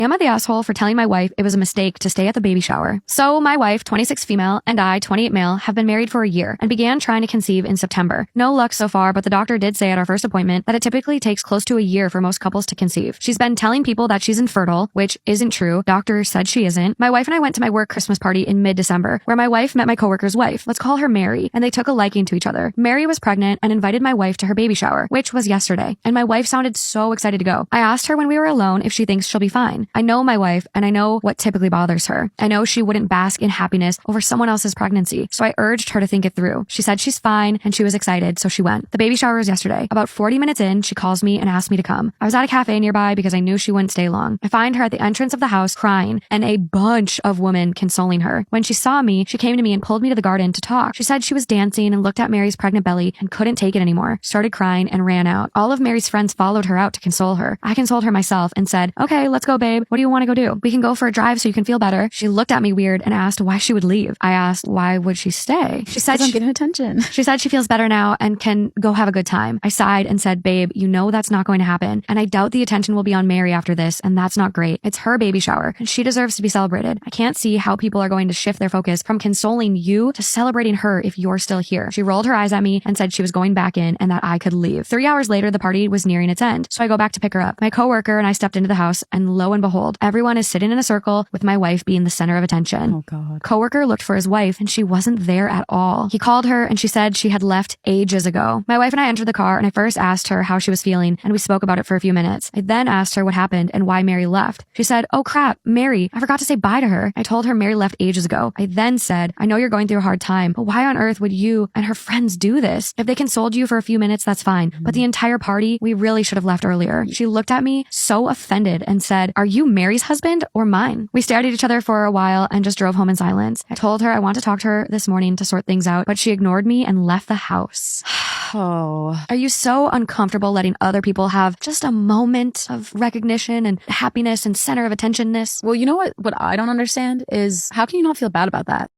Am I the asshole for telling my wife it was a mistake to stay at the baby shower? So my wife, 26 female, and I, 28 male, have been married for a year and began trying to conceive in September. No luck so far, but the doctor did say at our first appointment that it typically takes close to a year for most couples to conceive. She's been telling people that she's infertile, which isn't true. Doctor said she isn't. My wife and I went to my work Christmas party in mid-December, where my wife met my coworker's wife. Let's call her Mary, and they took a liking to each other. Mary was pregnant and invited my wife to her baby shower, which was yesterday, and my wife sounded so excited to go. I asked her when we were alone if she thinks she'll be fine. I know my wife, and I know what typically bothers her. I know she wouldn't bask in happiness over someone else's pregnancy, so I urged her to think it through. She said she's fine, and she was excited, so she went. The baby shower was yesterday. About 40 minutes in, she calls me and asked me to come. I was at a cafe nearby because I knew she wouldn't stay long. I find her at the entrance of the house crying, and a bunch of women consoling her. When she saw me, she came to me and pulled me to the garden to talk. She said she was dancing and looked at Mary's pregnant belly and couldn't take it anymore, started crying and ran out. All of Mary's friends followed her out to console her. I consoled her myself and said, "Okay, let's go, babe. What do you want to go do? We can go for a drive so you can feel better." She looked at me weird and asked why she would leave. I asked why would she stay. She said I'm getting attention. She said she feels better now and can go have a good time. I sighed and said, "Babe, you know that's not going to happen. And I doubt the attention will be on Mary after this, and that's not great. It's her baby shower, and she deserves to be celebrated. I can't see how people are going to shift their focus from consoling you to celebrating her if you're still here." She rolled her eyes at me and said she was going back in and that I could leave. 3 hours later, the party was nearing its end, so I go back to pick her up. My coworker and I stepped into the house, and lo and behold, everyone is sitting in a circle with my wife being the center of attention. Oh God. Coworker looked for his wife, and she wasn't there at all. He called her, and she said she had left ages ago. My wife and I entered the car, and I first asked her how she was feeling, and we spoke about it for a few minutes. I then asked her what happened and why Mary left. She said, "Oh crap, Mary, I forgot to say bye to her." I told her Mary left ages ago. I then said, "I know you're going through a hard time, but why on earth would you and her friends do this? If they consoled you for a few minutes, that's fine. But the entire party, we really should have left earlier." She looked at me so offended and said, "Are you Mary's husband or mine?" We stared at each other for a while and just drove home in silence. I told her I want to talk to her this morning to sort things out, but she ignored me and left the house. Oh. Are you so uncomfortable letting other people have just a moment of recognition and happiness and center of attentionness? Well, you know what I don't understand is how can you not feel bad about that?